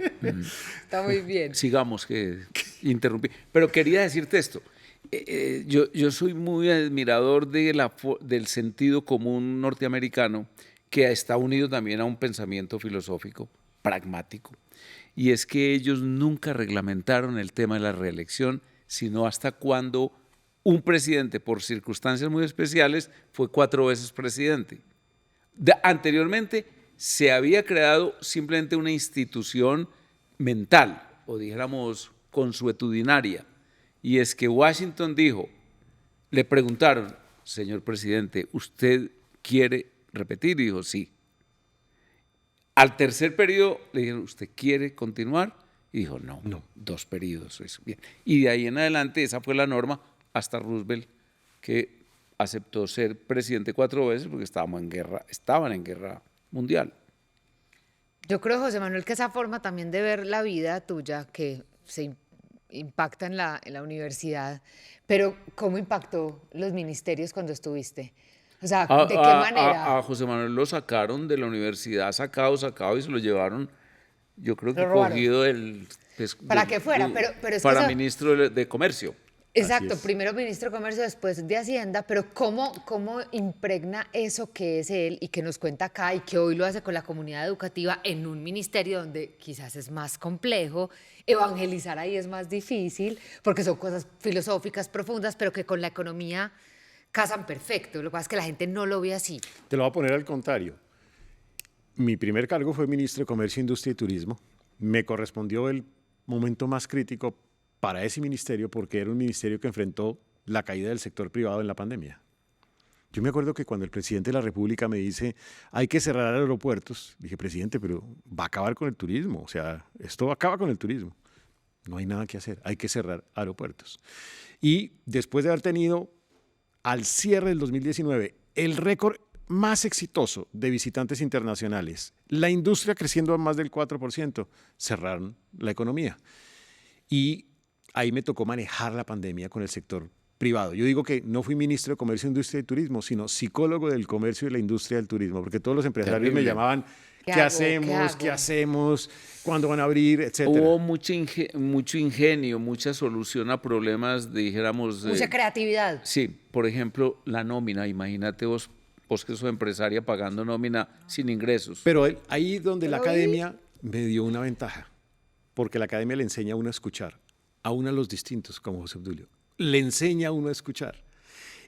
Está muy bien. Sigamos, que interrumpí. Pero quería decirte esto. Yo soy muy admirador del sentido común norteamericano que está unido también a un pensamiento filosófico pragmático. Y es que ellos nunca reglamentaron el tema de la reelección, sino hasta cuando un presidente, por circunstancias muy especiales, fue 4 veces presidente. Anteriormente se había creado simplemente una institución mental, o dijéramos consuetudinaria, y es que Washington dijo, le preguntaron, señor presidente, ¿usted quiere repetir? Y dijo, sí. Al tercer periodo le dijeron, ¿usted quiere continuar? Y dijo, no. 2 periodos. Eso. Bien. Y de ahí en adelante esa fue la norma hasta Roosevelt, que aceptó ser presidente 4 veces porque estaban en guerra mundial. Yo creo, José Manuel, que esa forma también de ver la vida tuya, que se impacta en la universidad, pero ¿cómo impactó los ministerios cuando estuviste? O sea, ¿de qué manera? A José Manuel lo sacaron de la universidad, sacado, y se lo llevaron, yo creo que cogido para que fuera, pero es para que ministro de Comercio. Exacto, primero ministro de Comercio, después de Hacienda, pero ¿cómo impregna eso que es él y que nos cuenta acá y que hoy lo hace con la comunidad educativa en un ministerio donde quizás es más complejo, evangelizar ahí es más difícil, porque son cosas filosóficas profundas, pero que con la economía casan perfecto? Lo que pasa es que la gente no lo ve así. Te lo voy a poner al contrario. Mi primer cargo fue ministro de Comercio, Industria y Turismo. Me correspondió el momento más crítico para ese ministerio porque era un ministerio que enfrentó la caída del sector privado en la pandemia. Yo me acuerdo que cuando el presidente de la República me dice hay que cerrar aeropuertos, dije, presidente, pero va a acabar con el turismo, o sea, esto acaba con el turismo. No hay nada que hacer, hay que cerrar aeropuertos. Y después de haber tenido al cierre del 2019 el récord más exitoso de visitantes internacionales, la industria creciendo a más del 4%, cerraron la economía. Y ahí me tocó manejar la pandemia con el sector privado. Yo digo que no fui ministro de Comercio, Industria y Turismo, sino psicólogo del comercio y la industria del turismo, porque todos los empresarios me llamaban ¿Qué hago? hacemos? ¿Qué ¿Qué hago? hacemos? ¿Cuándo van a abrir? Etcétera. Hubo mucho ingenio, mucha solución a problemas, dijéramos. Mucha creatividad. Sí, por ejemplo, la nómina. Imagínate vos que sos empresaria pagando nómina sin ingresos. Pero ahí donde la Lo vi. academia me dio una ventaja, porque la academia le enseña a uno a escuchar, aún a los distintos, como José Obdulio. Le enseña a uno a escuchar.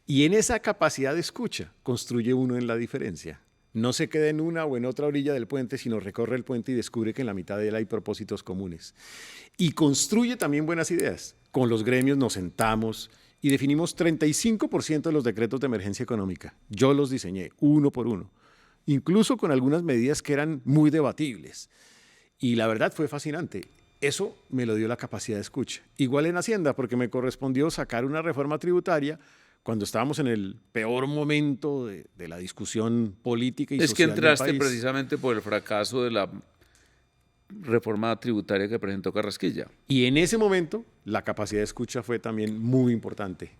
Y en esa capacidad de escucha construye uno en la diferencia. No se queda en una o en otra orilla del puente, sino recorre el puente y descubre que en la mitad de él hay propósitos comunes. Y construye también buenas ideas. Con los gremios nos sentamos y definimos 35% de los decretos de emergencia económica. Yo los diseñé uno por uno, incluso con algunas medidas que eran muy debatibles. Y la verdad fue fascinante. Eso me lo dio la capacidad de escucha. Igual en Hacienda, porque me correspondió sacar una reforma tributaria cuando estábamos en el peor momento de la discusión política y Es que social del entraste país. precisamente por el fracaso de la reforma tributaria que presentó Carrasquilla. Y en ese momento la capacidad de escucha fue también muy importante.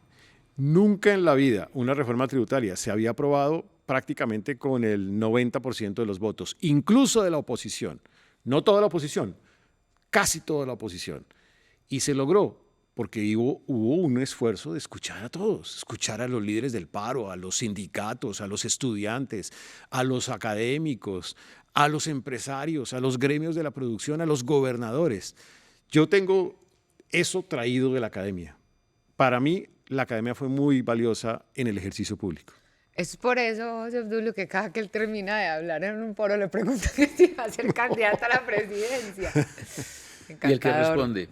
Nunca en la vida una reforma tributaria se había aprobado prácticamente con el 90% de los votos, incluso de la oposición. No toda la oposición, casi toda la oposición. Y se logró porque hubo un esfuerzo de escuchar a todos, escuchar a los líderes del paro, a los sindicatos, a los estudiantes, a los académicos, a los empresarios, a los gremios de la producción, a los gobernadores. Yo tengo eso traído de la academia. Para mí, la academia fue muy valiosa en el ejercicio público. Es por eso, José Obdulio, que cada que él termina de hablar en un foro le preguntan que si va a ser candidato a la presidencia. ¿Y el que Encantador. responde?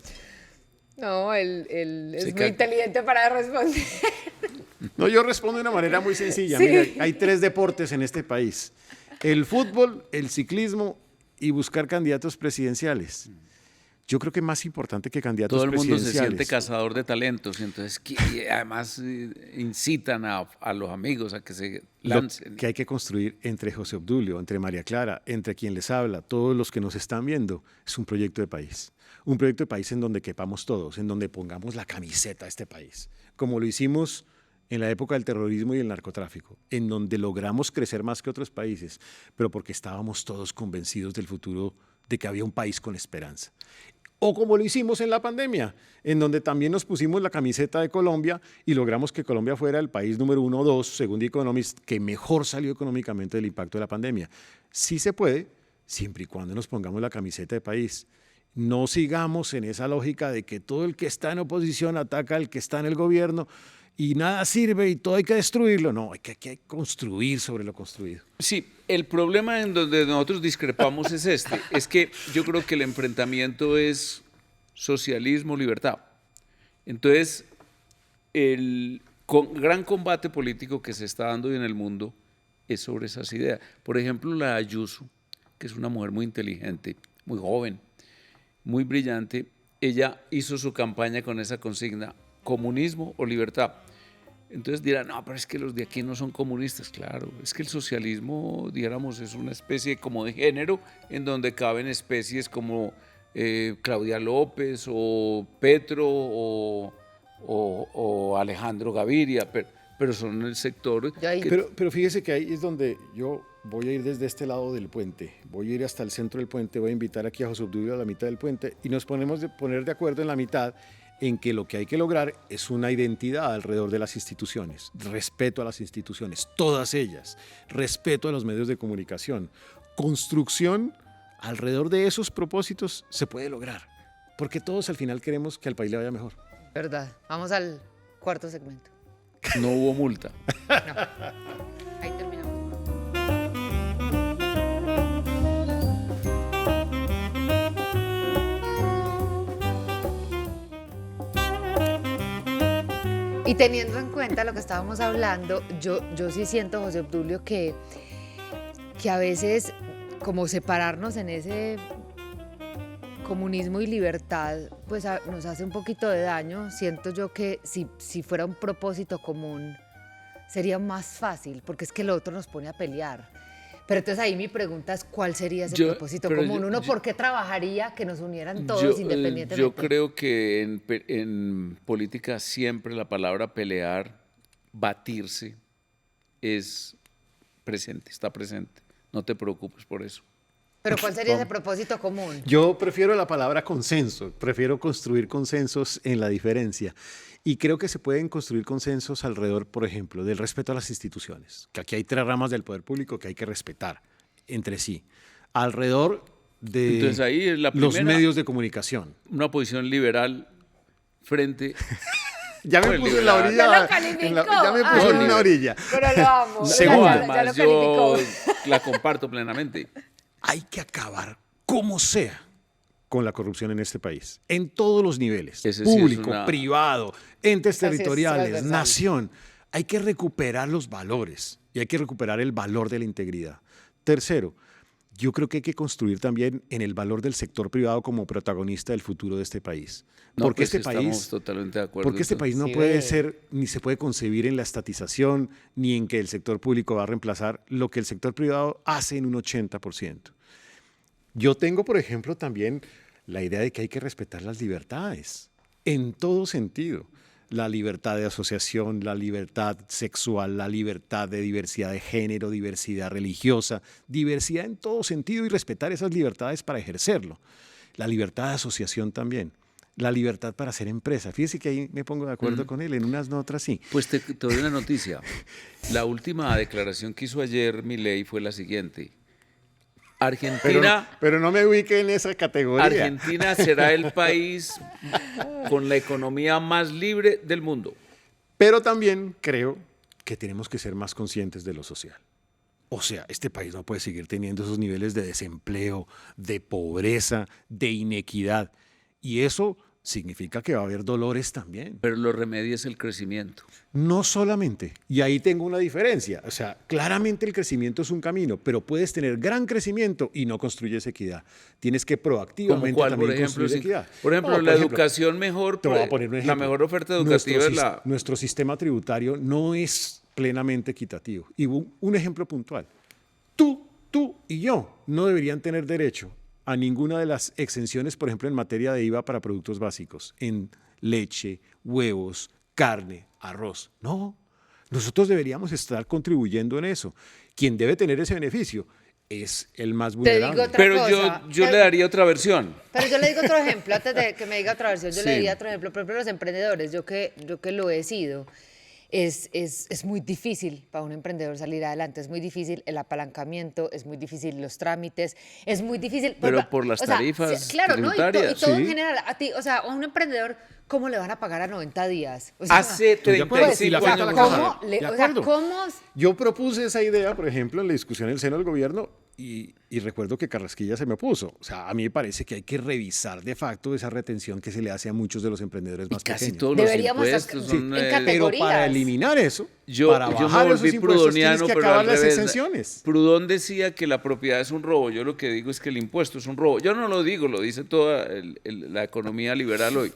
No, él es Sí, muy inteligente para responder. No, yo respondo de una manera muy sencilla. Sí. Mira, hay 3 deportes en este país: el fútbol, el ciclismo y buscar candidatos presidenciales. Yo creo que más importante que candidatos Todo el mundo se presidenciales. siente cazador de talentos, y entonces además incitan a los amigos a que se Lo lancen. que hay que construir entre José Obdulio, entre María Clara, entre quien les habla, todos los que nos están viendo, es un proyecto de país. Un proyecto de país en donde quepamos todos, en donde pongamos la camiseta a este país, como lo hicimos en la época del terrorismo y el narcotráfico, en donde logramos crecer más que otros países, pero porque estábamos todos convencidos del futuro, de que había un país con esperanza. O como lo hicimos en la pandemia, en donde también nos pusimos la camiseta de Colombia y logramos que Colombia fuera el país número 1 o 2, según The Economist, que mejor salió económicamente del impacto de la pandemia. Sí se puede, siempre y cuando nos pongamos la camiseta de país. No sigamos en esa lógica de que todo el que está en oposición ataca al que está en el gobierno y nada sirve y todo hay que destruirlo. No, hay que construir sobre lo construido. Sí, el problema en donde nosotros discrepamos es este, es que yo creo que el enfrentamiento es socialismo-libertad. Entonces, el gran combate político que se está dando hoy en el mundo es sobre esas ideas. Por ejemplo, la Ayuso, que es una mujer muy inteligente, muy joven, muy brillante, ella hizo su campaña con esa consigna: comunismo o libertad. Entonces dirán, no, pero es que los de aquí no son comunistas. Claro, es que el socialismo, dijéramos, es una especie como de género en donde caben especies como Claudia López o Petro o Alejandro Gaviria, pero son el sector. Pero fíjese que ahí es donde yo voy a ir desde este lado del puente, voy a ir hasta el centro del puente, voy a invitar aquí a José Obdulio a la mitad del puente y nos poner de acuerdo en la mitad en que lo que hay que lograr es una identidad alrededor de las instituciones, respeto a las instituciones, todas ellas, respeto a los medios de comunicación, construcción alrededor de esos propósitos se puede lograr, porque todos al final queremos que al país le vaya mejor. Verdad. Vamos al cuarto segmento. No hubo multa. No. Ahí terminamos. Y teniendo en cuenta lo que estábamos hablando, yo sí siento, José Obdulio, que a veces como separarnos en ese comunismo y libertad, pues nos hace un poquito de daño. Siento yo que si fuera un propósito común, sería más fácil, porque es que el otro nos pone a pelear. Pero entonces ahí mi pregunta es, ¿cuál sería ese propósito común? Uno, ¿por qué trabajaría que nos unieran todos independientemente? Yo creo que en política siempre la palabra pelear, batirse, es presente, está presente. No te preocupes por eso. Pero ¿cuál sería ese propósito común? Yo prefiero la palabra consenso, prefiero construir consensos en la diferencia. Y creo que se pueden construir consensos alrededor, por ejemplo, del respeto a las instituciones, que aquí hay 3 ramas del poder público que hay que respetar entre sí. Alrededor de Entonces ahí es la los primera, medios de comunicación. una posición liberal frente... Ya me Pues puse en la liberal. orilla. Ya lo calificó. Ya me puse en una orilla. Pero lo amo. Segundo. Ya lo Además, calificó. yo la comparto plenamente. Hay que acabar, como sea, con la corrupción en este país, en todos los niveles, Ese sí es público, una- privado, entes Así es, territoriales, transversal. nación. Hay que recuperar los valores y hay que recuperar el valor de la integridad. Tercero, yo creo que hay que construir también en el valor del sector privado como protagonista del futuro de este país. No, Porque pues este estamos país... totalmente de acuerdo. Porque este en todo. país no Sí, puede ve. ser, ni se puede concebir en la estatización, ni en que el sector público va a reemplazar lo que el sector privado hace en un 80%. Yo tengo, por ejemplo, también la idea de que hay que respetar las libertades, en todo sentido. La libertad de asociación, la libertad sexual, la libertad de diversidad de género, diversidad religiosa, diversidad en todo sentido y respetar esas libertades para ejercerlo. La libertad de asociación también. La libertad para hacer empresa. Fíjese que ahí me pongo de acuerdo con él, en unas no otras sí. Pues te doy una noticia. La última declaración que hizo ayer Milei fue la siguiente. Argentina, Pero no me ubique en esa categoría. Argentina será el país con la economía más libre del mundo. Pero también creo que tenemos que ser más conscientes de lo social. O sea, este país no puede seguir teniendo esos niveles de desempleo, de pobreza, de inequidad. Y eso significa que va a haber dolores también. Pero lo remedio es el crecimiento. No solamente. Y ahí tengo una diferencia. O sea, claramente el crecimiento es un camino, pero puedes tener gran crecimiento y no construyes equidad. Tienes que ¿Como proactivamente cuál, también por ejemplo? construir equidad. Por ejemplo, No, la educación mejor, te voy a poner un la ejemplo. mejor oferta educativa es la... Nuestro sistema tributario no es plenamente equitativo. Y un ejemplo puntual. Tú y yo no deberían tener derecho a ninguna de las exenciones, por ejemplo, en materia de IVA para productos básicos, en leche, huevos, carne, arroz. No, nosotros deberíamos estar contribuyendo en eso. Quien debe tener ese beneficio es el más vulnerable. digo otra Pero cosa. yo le daría otra versión. Pero yo le digo otro ejemplo, antes de que me diga otra versión, yo Sí. le diría otro ejemplo. Por ejemplo, los emprendedores, yo que lo he sido, es muy difícil para un emprendedor salir adelante, es muy difícil el apalancamiento, es muy difícil los trámites, es muy difícil... Pero por las tarifas sí, claro, ¿no? tributarias. Y todo en Sí. general, a ti, o sea, a un emprendedor, ¿cómo le van a pagar a 90 días? O sea, Hace Estoy de acuerdo. Y la 35 falta años. la no caja. sabe. ¿cómo? De O sea, acuerdo. ¿cómo? Yo propuse esa idea, por ejemplo, en la discusión en el seno del gobierno y recuerdo que Carrasquilla se me opuso. O sea, a mí me parece que hay que revisar de facto esa retención que se le hace a muchos de los emprendedores Y más casi pequeños. todos los Deberíamos impuestos hacer- son... en Pero categorías. para eliminar eso, Yo para me bajar esos volví impuestos, tienes prudoniano, que pero acabar al las revés. exenciones. Proudhon decía que la propiedad es un robo. Yo lo que digo es que el impuesto es un robo. Yo no lo digo, lo dice toda la economía liberal hoy.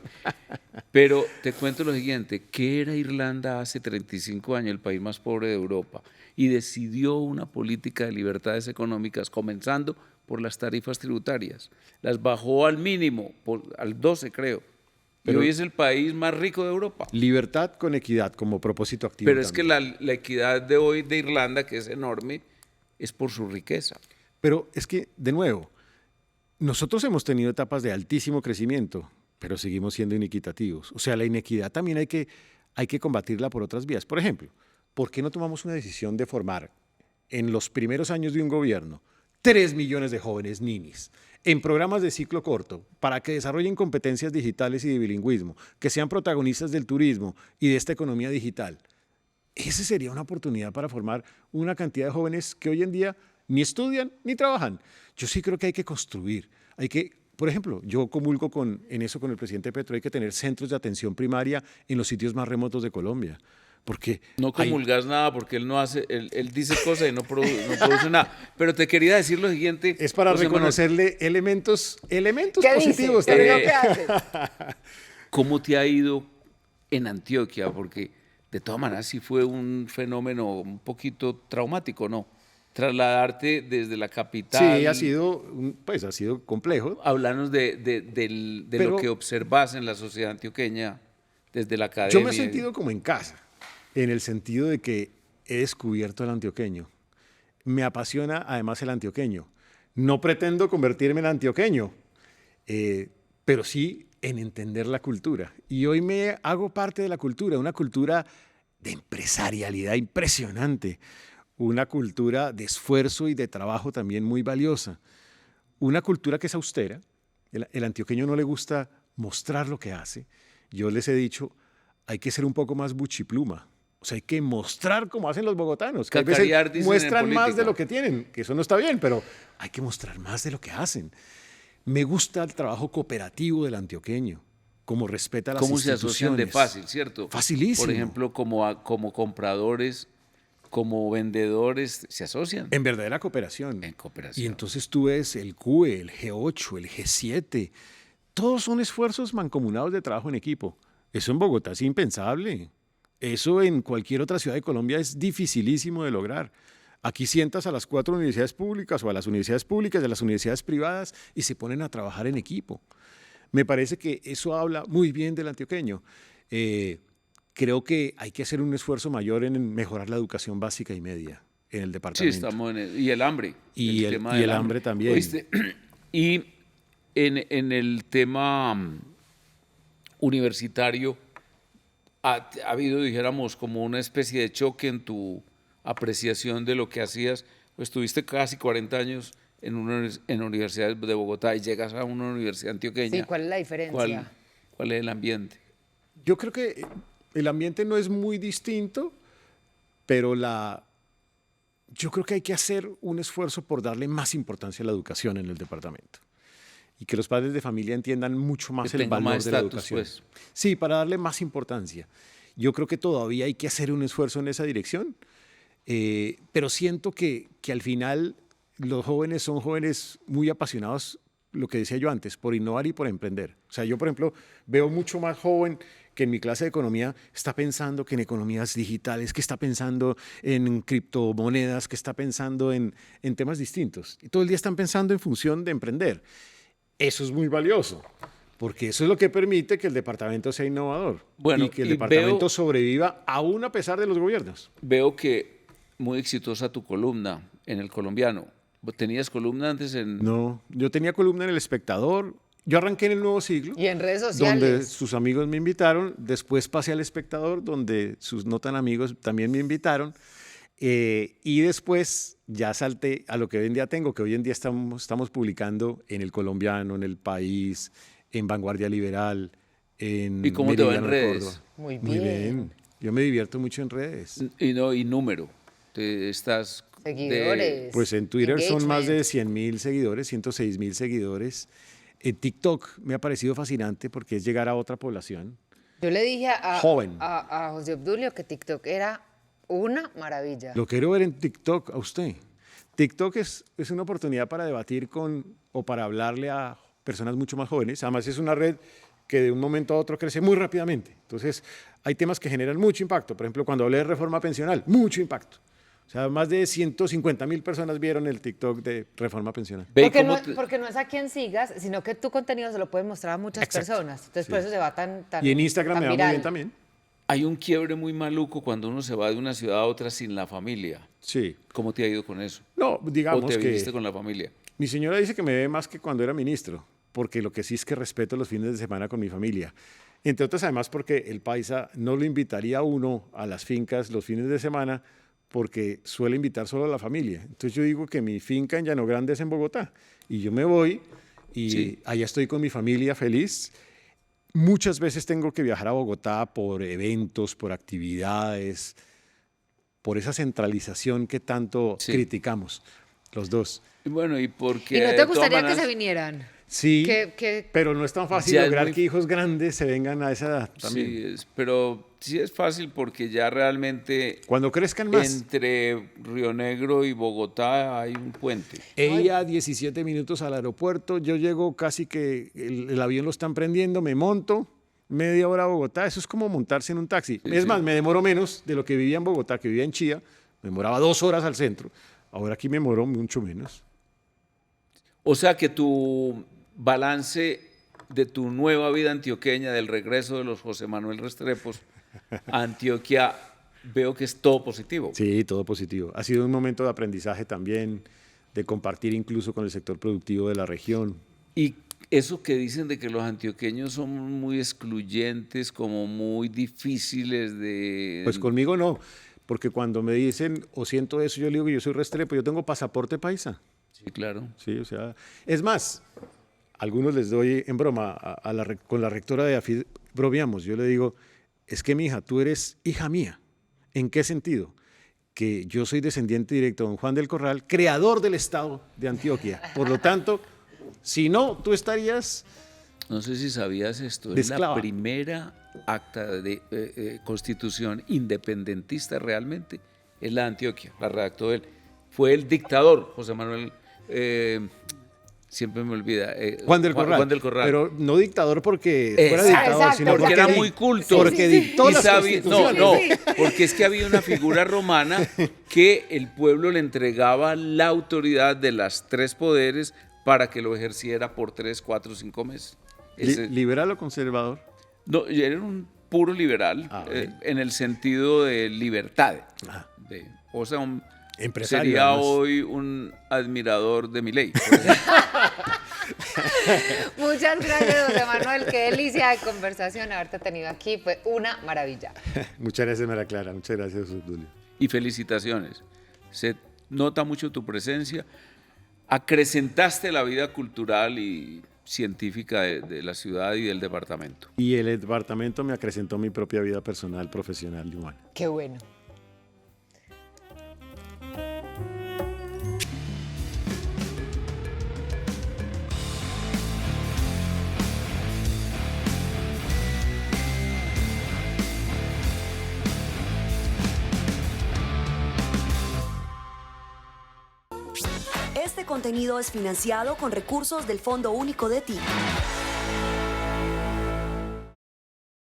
Pero te cuento lo siguiente, ¿qué era Irlanda hace 35 años, el país más pobre de Europa? Y decidió una política de libertades económicas, comenzando por las tarifas tributarias. Las bajó al mínimo, al 12 creo. Pero- y hoy es el país más rico de Europa. Libertad con equidad como propósito activo. Pero es que también. la equidad de hoy de Irlanda, que es enorme, es por su riqueza. Pero es que, de nuevo, nosotros hemos tenido etapas de altísimo crecimiento, pero seguimos siendo inequitativos. O sea, la inequidad también hay que combatirla por otras vías. Por ejemplo, ¿por qué no tomamos una decisión de formar en los primeros años de un gobierno 3 millones de jóvenes ninis en programas de ciclo corto para que desarrollen competencias digitales y de bilingüismo, que sean protagonistas del turismo y de esta economía digital? Esa sería una oportunidad para formar una cantidad de jóvenes que hoy en día ni estudian ni trabajan. Yo sí creo que hay que construir, hay que, por ejemplo, yo comulgo en eso con el presidente Petro, hay que tener centros de atención primaria en los sitios más remotos de Colombia. Porque No hay- comulgas nada porque él no hace, él dice cosas y no produce nada. Pero te quería decir lo siguiente. es para José Manuel, reconocerle elementos ¿Qué dice? positivos ¿Qué también. es lo que hace? ¿Cómo te ha ido en Antioquia? Porque de todas maneras sí fue un fenómeno un poquito traumático, ¿no? Trasladarte desde la capital. Sí, ha sido complejo. Hablarnos de Pero- lo que observas en la sociedad antioqueña desde la academia. Yo me he sentido como en casa, en el sentido de que he descubierto al antioqueño. Me apasiona además el antioqueño. No pretendo convertirme en antioqueño, pero sí en entender la cultura. Y hoy me hago parte de la cultura, una cultura de empresarialidad impresionante, una cultura de esfuerzo y de trabajo también muy valiosa, una cultura que es austera. El antioqueño no le gusta mostrar lo que hace. Yo les he dicho, hay que ser un poco más buchipluma. O sea, hay que mostrar como hacen los bogotanos, que a veces Cacarear, dicen en muestran más política. de lo que tienen, que eso no está bien, pero hay que mostrar más de lo que hacen. Me gusta el trabajo cooperativo del antioqueño, como respeta las ¿Cómo se asocian de instituciones. fácil, cierto? Facilísimo. Por ejemplo, como compradores, como vendedores, se asocian En verdadera cooperación. en cooperación. Y entonces tú ves el CUE, el G8, el G7. Todos son esfuerzos mancomunados de trabajo en equipo. Eso en Bogotá es impensable. Eso en cualquier otra ciudad de Colombia es dificilísimo de lograr. Aquí sientas a las 4 universidades públicas o a las universidades públicas y a las universidades privadas y se ponen a trabajar en equipo. Me parece que eso habla muy bien del antioqueño. Creo que hay que hacer un esfuerzo mayor en mejorar la educación básica y media en el Sí, departamento. estamos y el hambre. Y tema y del el hambre también. ¿Oíste? Y en el tema universitario, ha habido, dijéramos, como una especie de choque en tu apreciación de lo que hacías. Pues estuviste casi 40 años en universidades de Bogotá y llegas a una universidad antioqueña. Sí, ¿cuál es la diferencia? ¿Cuál es el ambiente? Yo creo que el ambiente no es muy distinto, pero yo creo que hay que hacer un esfuerzo por darle más importancia a la educación en el departamento. Y que los padres de familia entiendan mucho más Que el tenga valor más de la estatus, educación. pues. Sí, para darle más importancia. Yo creo que todavía hay que hacer un esfuerzo en esa dirección, pero siento que al final los jóvenes son jóvenes muy apasionados, lo que decía yo antes, por innovar y por emprender. O sea, yo, por ejemplo, veo mucho más joven que en mi clase de economía está pensando que en economías digitales, que está pensando en criptomonedas, que está pensando en temas distintos. Y todo el día están pensando en función de emprender. Eso es muy valioso, porque eso es lo que permite que el departamento sea innovador Bueno, y que el y departamento veo- sobreviva aún a pesar de los gobiernos. Veo que muy exitosa tu columna en El Colombiano. ¿Tenías columna antes en...? No, yo tenía columna en El Espectador. Yo arranqué en El Nuevo Siglo. Y en redes Donde sociales. sus amigos me invitaron, después pasé al Espectador, donde sus no tan amigos también me invitaron, y después ya salté a lo que hoy en día tengo, que hoy en día estamos publicando en El Colombiano, en El País, en Vanguardia Liberal, en ¿Y cómo te va en Meridiano de redes? Córdoba. Muy Muy bien. bien. Yo me divierto mucho en redes. Y número. Estás Seguidores. Pues en Twitter son más de Engagement. 100.000 seguidores, 106.000 seguidores. En TikTok me ha parecido fascinante porque es llegar a otra población. Yo le dije Joven. a José Obdulio que TikTok era una maravilla. Lo quiero ver en TikTok a usted. TikTok es una oportunidad para debatir o para hablarle a personas mucho más jóvenes. Además es una red que de un momento a otro crece muy rápidamente. Entonces hay temas que generan mucho impacto. Por ejemplo, cuando hablé de reforma pensional, mucho impacto. O sea, más de 150.000 personas vieron el TikTok de reforma pensional. Ve Porque cómo porque no es a quien sigas, sino que tu contenido se lo puedes mostrar a muchas Exacto. personas. Entonces, Sí. por eso se va tan Y en Instagram tan me va muy viral. bien también. hay un quiebre muy maluco cuando uno se va de una ciudad a otra sin la familia. Sí. ¿Cómo te ha ido con eso? No, ¿O digamos te que viniste con la familia? mi señora dice que me ve más que cuando era ministro, porque lo que sí es que respeto los fines de semana con mi familia. Entre otras, además, porque el paisa no lo invitaría a uno a las fincas los fines de semana porque suele invitar solo a la familia. Entonces yo digo que mi finca en Llano Grande es en Bogotá y yo me voy y Sí. allá estoy con mi familia feliz. Muchas veces tengo que viajar a Bogotá por eventos, por actividades, por esa centralización que tanto Sí. criticamos los dos. Y bueno, y porque... ¿Y no de te todas gustaría que maneras, se vinieran? Sí, Que- pero no es tan fácil Ya es lograr muy- que hijos grandes se vengan a esa edad también. Sí, pero sí es fácil porque ya realmente Cuando crezcan más. entre Río Negro y Bogotá hay un puente. Ella 17 minutos al aeropuerto, yo llego casi que el avión lo están prendiendo, me monto, media hora a Bogotá, eso es como montarse en un taxi. Es sí. más, me demoro menos de lo que vivía en Bogotá, que vivía en Chía, me demoraba 2 horas al centro. Ahora aquí me demoro mucho menos. O sea que tu balance de tu nueva vida antioqueña, del regreso de los José Manuel Restrepos a Antioquia, veo que es todo positivo. Sí, todo positivo. Ha sido un momento de aprendizaje también, de compartir incluso con el sector productivo de la región. Y eso que dicen de que los antioqueños son muy excluyentes, como muy difíciles de... Pues conmigo no, porque cuando me dicen o siento eso, yo le digo que yo soy Restrepo, yo tengo pasaporte paisa. Sí, claro. Sí, o sea, es más, algunos les doy en broma, con la rectora de AFID bromeamos, yo le digo, es que mi hija, tú eres hija mía. ¿En qué sentido? Que yo soy descendiente directo de don Juan del Corral, creador del Estado de Antioquia. Por lo tanto, si no, tú estarías... No sé si sabías esto, es la primera acta de constitución independentista realmente, es la de Antioquia, la redactó él. Fue el dictador, José Manuel, siempre me olvida. Juan del Corral. Juan del Corral. Pero no dictador porque fuera dictador, sino porque era muy culto. Porque dictó las constituciones. No, porque es que había una figura romana que el pueblo le entregaba la autoridad de las 3 poderes para que lo ejerciera por 3, 4, 5 meses. ¿Liberal o conservador? No, era un puro liberal, en el sentido de libertad. O sea, sería además hoy un admirador de Milei. Muchas gracias, José Manuel. Qué delicia de conversación haberte tenido aquí. Fue una maravilla. Muchas gracias, María Clara. Muchas gracias, Julio. Y felicitaciones. Se nota mucho tu presencia. Acrecentaste la vida cultural y científica de la ciudad y del departamento. Y el departamento me acrecentó mi propia vida personal, profesional y humana. Qué bueno. Este contenido es financiado con recursos del Fondo Único de TIC.